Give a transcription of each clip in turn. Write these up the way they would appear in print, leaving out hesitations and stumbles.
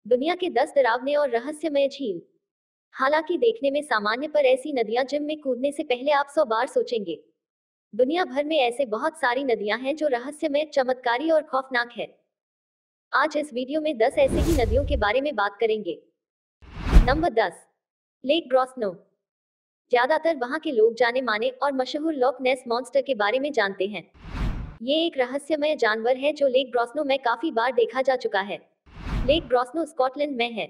दुनिया के 10 डरावने और रहस्यमय झील। हालांकि देखने में सामान्य, पर ऐसी नदियां जिम में कूदने से पहले आप 100 बार सोचेंगे। दुनिया भर में ऐसे बहुत सारी नदियां हैं जो रहस्यमय, चमत्कारी और खौफनाक है। आज इस वीडियो में 10 ऐसे ही नदियों के बारे में बात करेंगे। Number 10, lake Brosno. ज्यादातर वहां के लोग जाने माने और मशहूर लॉक नेस मॉन्स्टर के बारे में जानते हैं। ये एक रहस्यमय जानवर है जो लेक ब्रोस्नो में काफी बार देखा जा चुका है। लेक ब्रोस्नो स्कॉटलैंड में है।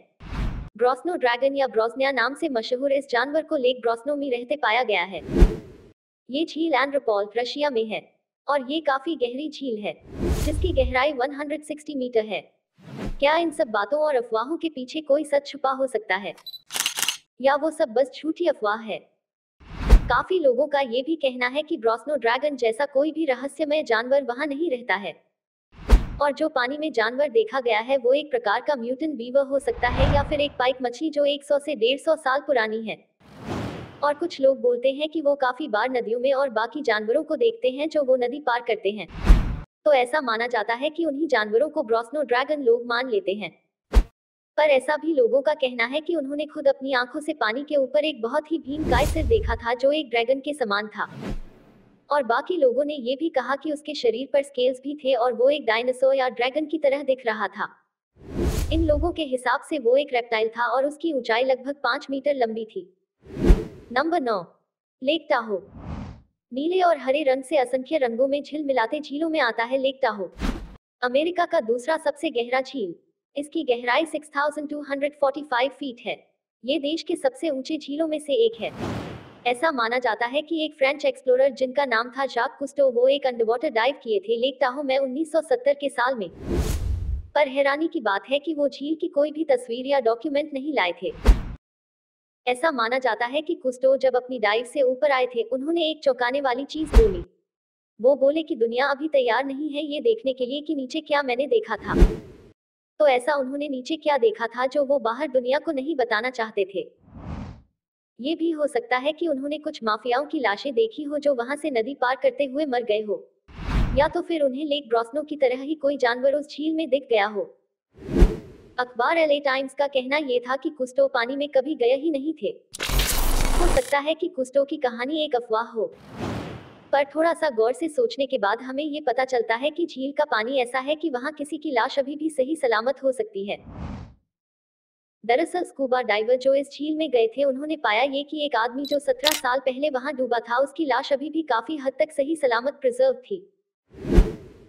ब्रोस्नो ड्रैगन या ब्रोस्निया नाम से मशहूर इस जानवर को लेक ब्रोस्नो में रहते पाया गया है। ये झील एंड्रोपोल, रशिया में है और ये काफी गहरी झील है जिसकी गहराई 160 मीटर है। क्या इन सब बातों और अफवाहों के पीछे कोई सच छुपा हो सकता है, या वो सब बस झूठी अफवाह है? काफी लोगों का ये भी कहना है कि ब्रोस्नो ड्रैगन जैसा कोई भी रहस्यमय जानवर वहां नहीं रहता है, और जो पानी में जानवर देखा गया है वो एक प्रकार का म्यूटेंट बीवर हो सकता है, या फिर एक पाइक मछली जो 100 से 150 साल पुरानी है। और कुछ लोग बोलते हैं कि वो काफी बार नदियों में और बाकी जानवरों को देखते हैं जो वो नदी पार करते हैं। तो ऐसा माना जाता है कि उन्हीं जानवरों को ब्रोस्नो ड्रैगन लोग मान लेते हैं। पर ऐसा भी लोगों का कहना है कि उन्होंने खुद अपनी आंखों से पानी के ऊपर एक बहुत ही भीमकाय सिर देखा था जो एक ड्रैगन के समान था। और बाकी लोगों ने ये भी कहा कि उसके शरीर पर स्केल्स भी थे और वो एक डायनासोर या ड्रैगन की तरह दिख रहा था। इन लोगों के हिसाब से वो एक रेप्टाइल था और उसकी ऊंचाई लगभग 5 मीटर लंबी थी। Number 9, lake Tahoe. नीले और हरे रंग से असंख्य रंगों में झिलमिलाते झीलों में आता है लेक टाहो। अमेरिका का दूसरा सबसे गहरा झील। इसकी गहराई 6245 फीट है। ये देश के सबसे ऊंचे झीलों में से एक है। ऐसा माना जाता है कि एक फ्रेंच एक्सप्लोरर जिनका नाम था जाक कुस्टो, वो एक अंडरवाटर डाइव किए थे लेक टाहो में 1970 के साल में। पर हैरानी की बात है कि वो झील की कोई भी तस्वीर या डॉक्यूमेंट नहीं लाए थे। ऐसा माना जाता है कि कुस्टो जब अपनी डाइव से ऊपर आए थे, उन्होंने एक चौंकाने वाली चीज बोली। वो बोले कि दुनिया अभी तैयार नहीं है ये देखने के लिए कि नीचे क्या मैंने देखा था। तो ऐसा उन्होंने नीचे क्या देखा था जो वो बाहर दुनिया को नहीं बताना चाहते थे। ये भी हो सकता है कि उन्होंने कुछ माफियाओं की लाशें देखी हो जो वहां से नदी पार करते हुए मर गए हो, या तो फिर उन्हें लेक ब्रोस्नो की तरह ही कोई जानवर उस झील में दिख गया हो। अखबार एलए टाइम्स का कहना ये था कि कुस्टो पानी में कभी गए ही नहीं थे। हो सकता है कि कुस्टो की कहानी एक अफवाह हो, पर थोड़ा सा गौर से सोचने के बाद हमें ये पता चलता है कि झील का पानी ऐसा है कि वहां किसी की लाश अभी भी सही सलामत हो सकती है। दरअसल स्कूबा डाइवर जो इस झील में गए थे, उन्होंने पाया ये कि एक आदमी जो 17 साल पहले वहां डूबा था, उसकी लाश अभी भी काफी हद तक सही सलामत प्रिजर्व थी।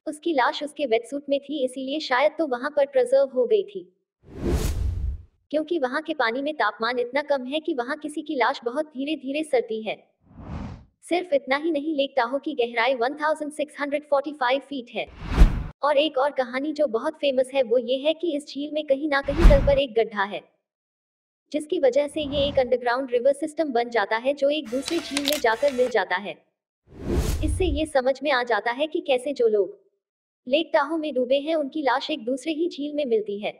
उसकी लाश उसके वेटसूट में थी, इसीलिए शायद तो वहां पर प्रिजर्व हो गई थी, क्योंकि वहां के पानी में तापमान इतना कम है कि वहां किसी की लाश बहुत धीरे धीरे सड़ती है। सिर्फ इतना ही नहीं, लेक टाहो की गहराई 1645 फीट है। और एक और कहानी जो बहुत फेमस है वो ये है कि इस झील में कहीं ना कहीं तल पर एक गड्ढा है, जिसकी वजह से ये एक अंडरग्राउंड रिवर सिस्टम बन जाता है जो एक दूसरी झील में जाकर मिल जाता है। इससे ये समझ में आ जाता है कि कैसे जो लोग लेक टाहो में डूबे हैं उनकी लाश एक दूसरे ही झील में मिलती है।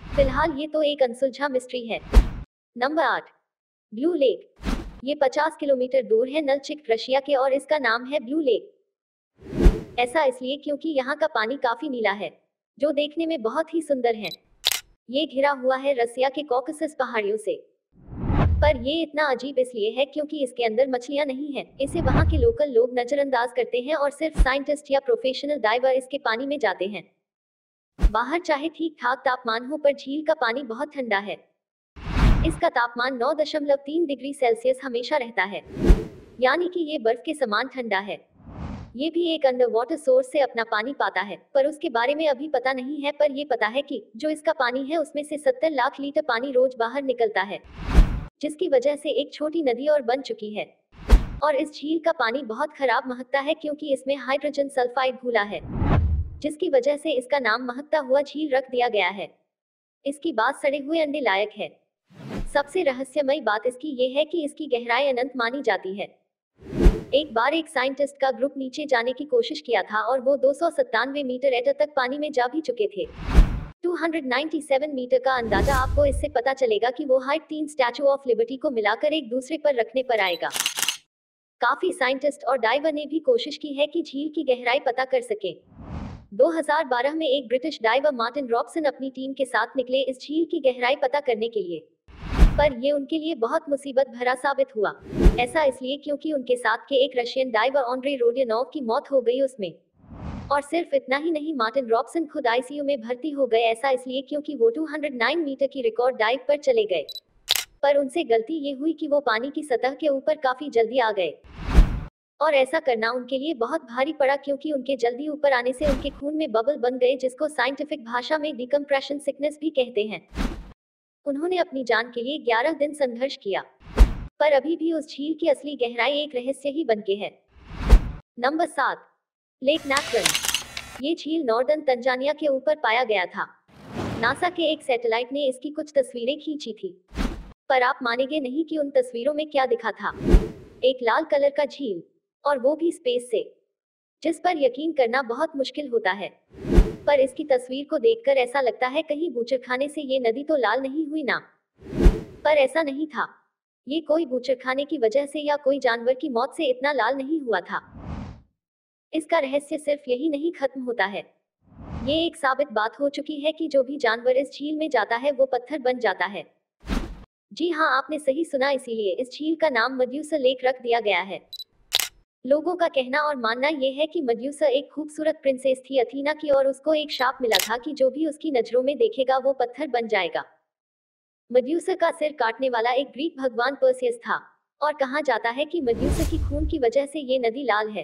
फिलहाल ये तो एक अनसुलझा मिस्ट्री है। Number 8, blue lake. ये 50 किलोमीटर दूर है नलचिक, रशिया के, और इसका नाम है ब्लू लेक। ऐसा इसलिए क्योंकि यहाँ का पानी काफी नीला है, जो देखने में बहुत ही सुंदर है। ये घिरा हुआ है रसिया के कॉकसस पहाड़ियों से। पर ये इतना अजीब इसलिए है क्योंकि इसके अंदर मछलियां नहीं है। इसे वहाँ के लोकल लोग नजरअंदाज करते हैं और सिर्फ साइंटिस्ट या प्रोफेशनल डाइवर इसके पानी में जाते हैं। बाहर चाहे ठीक ठाक तापमान हो, पर झील का पानी बहुत ठंडा है। इसका तापमान 9.3 डिग्री सेल्सियस हमेशा रहता है, यानी कि ये बर्फ के समान ठंडा है। ये भी एक अंडर वाटर सोर्स से अपना पानी पाता है, पर उसके बारे में अभी पता नहीं है। पर ये पता है कि जो इसका पानी है उसमें से 70 लाख लीटर पानी रोज बाहर निकलता है, जिसकी वजह से एक छोटी नदी और बन चुकी है। और इस झील का पानी बहुत खराब महकता है क्योंकि इसमें हाइड्रोजन सल्फाइड घुला है, जिसकी वजह से इसका नाम महकता हुआ झील रख दिया गया है। इसकी बात सड़े हुए अंडे लायक है। सबसे रहस्यमयी बात इसकी ये है कि इसकी गहराई अनंत मानी जाती है। एक बार एक साइंटिस्ट का ग्रुप नीचे जाने की कोशिश किया था और वो 297 मीटर एटर तक पानी में जा भी चुके थे। 297 मीटर का अंदाजा आपको इससे पता चलेगा कि वो हाइट 3 स्टैचू ऑफ लिबर्टी को मिलाकर एक दूसरे पर रखने पर आएगा। काफी साइंटिस्ट और डाइवर ने भी कोशिश की है कि झील की गहराई पता कर सके। 2012 में एक ब्रिटिश डाइवर मार्टिन रॉबसन अपनी टीम के साथ निकले इस झील की गहराई पता करने के लिए, पर ये उनके लिए बहुत मुसीबत भरा साबित हुआ। ऐसा इसलिए क्योंकि उनके साथ के एक रशियन डाइवर ऑन्ड्रे रोडियनोव की मौत हो गई उसमें। और सिर्फ इतना ही नहीं, मार्टिन रॉबसन खुद आईसीयू में भर्ती हो गए। ऐसा इसलिए क्योंकि वो 209 मीटर की रिकॉर्ड डाइव पर चले गए, पर उनसे गलती ये हुई कि वो पानी की सतह के ऊपर काफी जल्दी आ गए। और ऐसा करना उनके लिए बहुत भारी पड़ा क्योंकि उनके जल्दी ऊपर आने से उनके खून में बबल बन गए, जिसको साइंटिफिक भाषा में डिकम्प्रेशन सिकनेस भी कहते हैं। उन्होंने अपनी जान के लिए 11 दिन संघर्ष किया, पर अभी भी उस झील की असली गहराई एक रहस्य ही बनके है। Number 7, lake Natron. ये झील नॉर्दर्न तंजानिया के ऊपर पाया गया था। नासा के एक सैटेलाइट ने इसकी कुछ तस्वीरें खींची थी, पर आप मानेंगे नहीं कि उन तस्वीरों में क्या दिखा था। एक लाल कलर का झील, और वो भी स्पेस से, जिस पर यकीन करना बहुत मुश्किल होता है। पर इसकी तस्वीर को देखकर ऐसा लगता है कहीं बूचड़खाने से ये नदी तो लाल नहीं हुई ना। पर ऐसा नहीं था। ये कोई बूचड़खाने की वजह से या कोई जानवर की मौत से इतना लाल नहीं हुआ था। इसका रहस्य सिर्फ यही नहीं खत्म होता है। ये एक साबित बात हो चुकी है कि जो भी जानवर इस झील में जाता है वो पत्थर बन जाता है। जी हाँ, आपने सही सुना, इसीलिए इस झील का नाम मेड्यूसा लेक रख दिया गया है। लोगों का कहना और मानना यह है कि मेड्यूसा एक खूबसूरत प्रिंसेस थी अथीना की, और उसको एक शाप मिला था कि जो भी उसकी नजरों में देखेगा वो पत्थर बन जाएगा। मेड्यूसा का सिर काटने वाला एक ग्रीक भगवान पर्सियस था, और कहा जाता है कि मेड्यूसा की खून की वजह से ये नदी लाल है।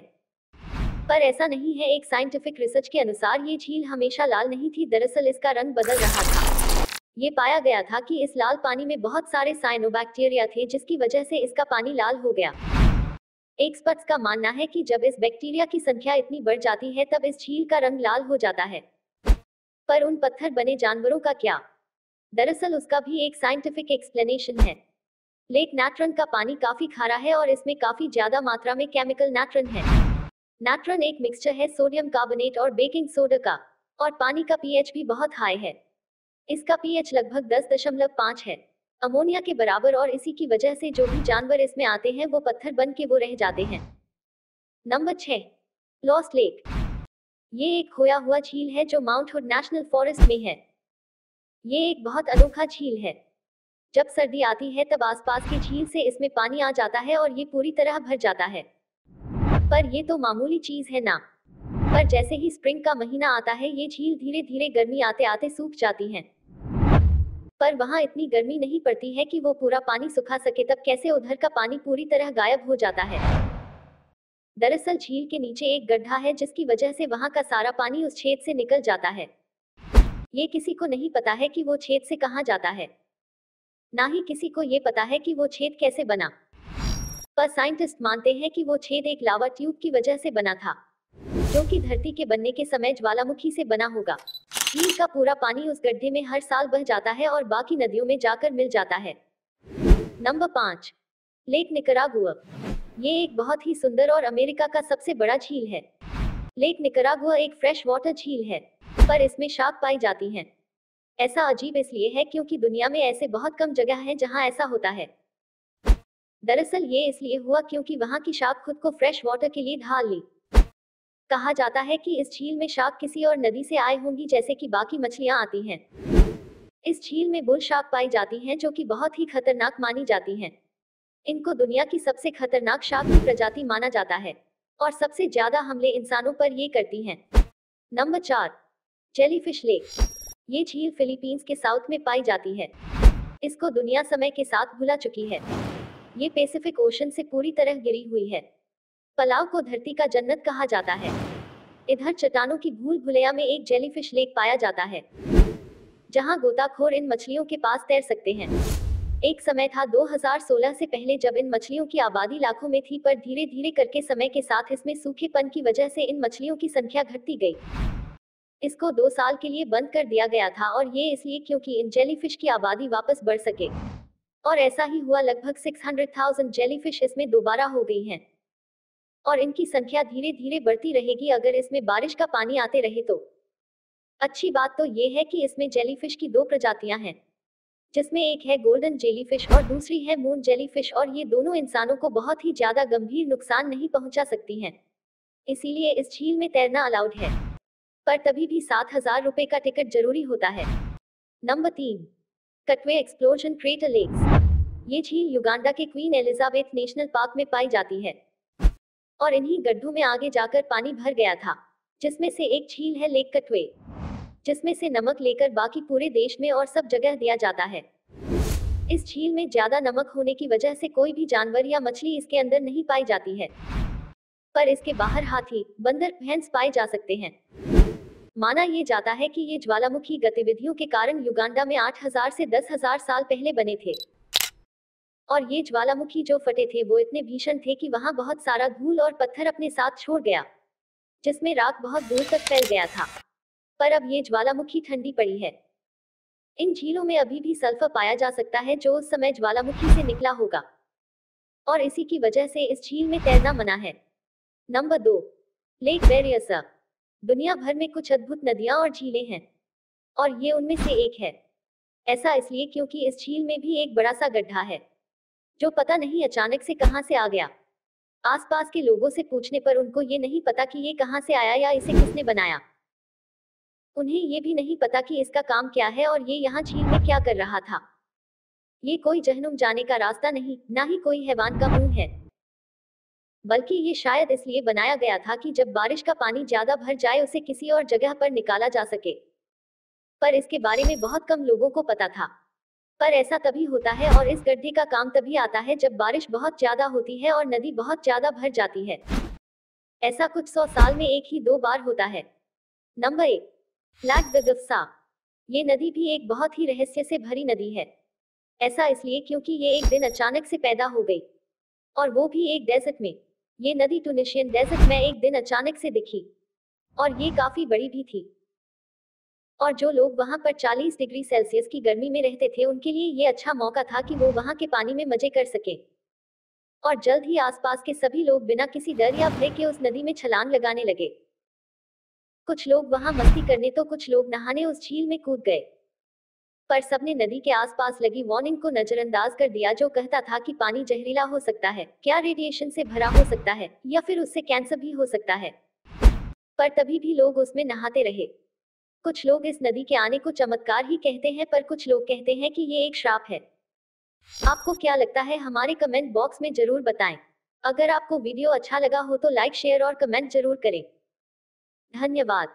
पर ऐसा नहीं है। एक साइंटिफिक रिसर्च के अनुसार ये झील हमेशा लाल नहीं थी, दरअसल इसका रंग बदल रहा था। ये पाया गया था कि इस लाल पानी में बहुत सारे साइनोबैक्टीरिया थे, जिसकी वजह से इसका पानी लाल हो गया। एक्सपर्ट्स का मानना है कि जब इस बैक्टीरिया की संख्या इतनी बढ़ जाती है तब इस झील का रंग लाल हो जाता है। पर उन पत्थर बने जानवरों का क्या? दरअसल उसका भी एक साइंटिफिक एक्सप्लेनेशन है। लेक नाट्रन का पानी काफी खारा है और इसमें काफी ज्यादा मात्रा में केमिकल नाट्रन है। नाट्रन एक मिक्सचर है सोडियम कार्बोनेट और बेकिंग सोडा का, और पानी का पीएच भी बहुत हाई है। इसका पीएच लगभग 10.5 है, अमोनिया के बराबर, और इसी की वजह से जो भी जानवर इसमें आते हैं वो पत्थर बन के वो रह जाते हैं। Number 6, lost lake. ये एक खोया हुआ झील है जो माउंट हुड नेशनल फॉरेस्ट में है। ये एक बहुत अनोखा झील है। जब सर्दी आती है तब आसपास की झील से इसमें पानी आ जाता है और ये पूरी तरह भर जाता है। पर ये तो मामूली चीज है ना। पर जैसे ही स्प्रिंग का महीना आता है ये झील धीरे धीरे गर्मी आते आते सूख जाती है। पर वहाँ इतनी गर्मी नहीं पड़ती है कि वो पूरा पानी सुखा सके, तब कैसे उधर का पानी पूरी तरह गायब हो जाता है। दरअसल झील के नीचे एक गड्ढा है जिसकी वजह से वहाँ का सारा पानी उस छेद से निकल जाता है। ये किसी को नहीं पता है कि वो छेद से कहाँ जाता है, ना ही किसी को ये पता है कि वो छेद कैसे बना। पर साइंटिस्ट मानते हैं कि वो छेद एक लावा ट्यूब की वजह से बना था, जो कि धरती के बनने के समय ज्वालामुखी से बना होगा। झील का पूरा पानी उस गड्ढे में हर साल बह जाता है और बाकी नदियों में जाकर मिल जाता है। Number 5, lake Nicaragua. ये एक बहुत ही सुंदर और अमेरिका का सबसे बड़ा झील है। लेक निकरागुआ एक फ्रेश वाटर झील है, पर इसमें शार्क पाई जाती हैं। ऐसा अजीब इसलिए है क्योंकि दुनिया में ऐसे बहुत कम जगह हैं जहां ऐसा होता है। दरअसल ये इसलिए हुआ क्योंकि वहां की शार्क खुद को फ्रेश वाटर के लिए ढाल ली। कहा जाता है कि इस झील में शार्क किसी और नदी से आए होंगी, जैसे कि बाकी मछलियां आती हैं। इस झील में बुल शार्क पाई जाती हैं जो कि बहुत ही खतरनाक मानी जाती हैं। इनको दुनिया की सबसे खतरनाक शार्क की प्रजाति माना जाता है, और सबसे ज्यादा हमले इंसानों पर ये करती हैं। Number 4, jellyfish lake. ये झील फिलीपींस के साउथ में पाई जाती है। इसको दुनिया समय के साथ भुला चुकी है। ये पैसिफिक ओशन से पूरी तरह गिरी हुई है। पलाव को धरती का जन्नत कहा जाता है। इधर चट्टानों की भूल भुलैया में एक जेलीफिश लेक पाया जाता है, जहां गोताखोर इन मछलियों के पास तैर सकते हैं। एक समय था 2016 से पहले जब इन मछलियों की आबादी लाखों में थी, पर धीरे धीरे करके समय के साथ इसमें सूखेपन की वजह से इन मछलियों की संख्या घटती गई। इसको 2 साल के लिए बंद कर दिया गया था, और ये इसलिए क्योंकि इन जेलीफिश की आबादी वापस बढ़ सके। और ऐसा ही हुआ। लगभग 600,000 जेलीफिश इसमें दोबारा हो गई हैं, और इनकी संख्या धीरे धीरे बढ़ती रहेगी अगर इसमें बारिश का पानी आते रहे तो। अच्छी बात तो ये है कि इसमें जेलीफिश की 2 प्रजातियां हैं, जिसमें एक है गोल्डन जेलीफिश और दूसरी है मून जेलीफिश, और ये दोनों इंसानों को बहुत ही ज्यादा गंभीर नुकसान नहीं पहुंचा सकती हैं। इसीलिए इस झील में तैरना अलाउड है। पर तभी भी 7,000 रुपए का टिकट जरूरी होता है। Number 3, Katwe explosion crater lakes. ये झील युगांडा के क्वीन एलिजाबेथ नेशनल पार्क में पाई जाती है और इन्हीं गड्ढों में आगे जाकर पानी भर गया था, जिसमें से एक झील है लेक कटवे, जिसमें से नमक लेकर बाकी पूरे देश में और सब जगह दिया जाता है। इस झील में ज्यादा नमक होने की वजह से कोई भी जानवर या मछली इसके अंदर नहीं पाई जाती है, पर इसके बाहर हाथी, बंदर, भैंस पाए जा सकते हैं। माना ये जाता है कि ये ज्वालामुखी गतिविधियों के कारण युगांडा में 8,000 से 10,000 साल पहले बने थे और ये ज्वालामुखी जो फटे थे वो इतने भीषण थे कि वहां बहुत सारा धूल और पत्थर अपने साथ छोड़ गया, जिसमें राख बहुत दूर तक फैल गया था। पर अब ये ज्वालामुखी ठंडी पड़ी है। इन झीलों में अभी भी सल्फर पाया जा सकता है जो उस समय ज्वालामुखी से निकला होगा और इसी की वजह से इस झील में तैरना मना है। Number 2, lake Berryessa. दुनिया भर में कुछ अद्भुत नदियां और झीलें हैं और ये उनमें से एक है। ऐसा इसलिए क्योंकि इस झील में भी एक बड़ा सा गड्ढा है जो पता नहीं अचानक से कहां से आ गया। आसपास के लोगों से पूछने पर उनको ये नहीं पता कि ये कहां से आया या इसे किसने बनाया। उन्हें ये भी नहीं पता कि इसका काम क्या है और ये यहाँ झील में क्या कर रहा था। ये कोई जहनुम जाने का रास्ता नहीं, ना ही कोई हैवान का मुंह है, बल्कि ये शायद इसलिए बनाया गया था कि जब बारिश का पानी ज्यादा भर जाए उसे किसी और जगह पर निकाला जा सके। पर इसके बारे में बहुत कम लोगों को पता था। पर ऐसा तभी होता है और इस गड्ढे का काम तभी आता है जब बारिश बहुत ज्यादा होती है और नदी बहुत ज्यादा भर जाती है। ऐसा कुछ 100 साल में एक ही 2 बार होता है। नंबर 1, लैक दगफ्सा। ये नदी भी एक बहुत ही रहस्य से भरी नदी है। ऐसा इसलिए क्योंकि ये एक दिन अचानक से पैदा हो गई और वो भी एक डेजर्ट में। ये नदी ट्यूनिशियन डेजर्ट में एक दिन अचानक से दिखी और ये काफी बड़ी भी थी और जो लोग वहां पर 40 डिग्री सेल्सियस की गर्मी में रहते थे उनके लिए ये अच्छा मौका था कि वो वहां के पानी में मजे कर सके। और जल्द ही आसपास के सभी लोग बिना किसी डर या भय के उस नदी में छलांग लगाने लगे। कुछ लोग वहां मस्ती करने तो कुछ लोग नहाने उस झील में कूद गए, पर सबने नदी के आसपास लगी वार्निंग को नजरअंदाज कर दिया जो कहता था कि पानी जहरीला हो सकता है, क्या रेडिएशन से भरा हो सकता है या फिर उससे कैंसर भी हो सकता है। पर तभी भी लोग उसमें नहाते रहे। कुछ लोग इस नदी के आने को चमत्कार ही कहते हैं, पर कुछ लोग कहते हैं कि ये एक श्राप है। आपको क्या लगता है हमारे कमेंट बॉक्स में जरूर बताएं। अगर आपको वीडियो अच्छा लगा हो तो लाइक, शेयर और कमेंट जरूर करें। धन्यवाद।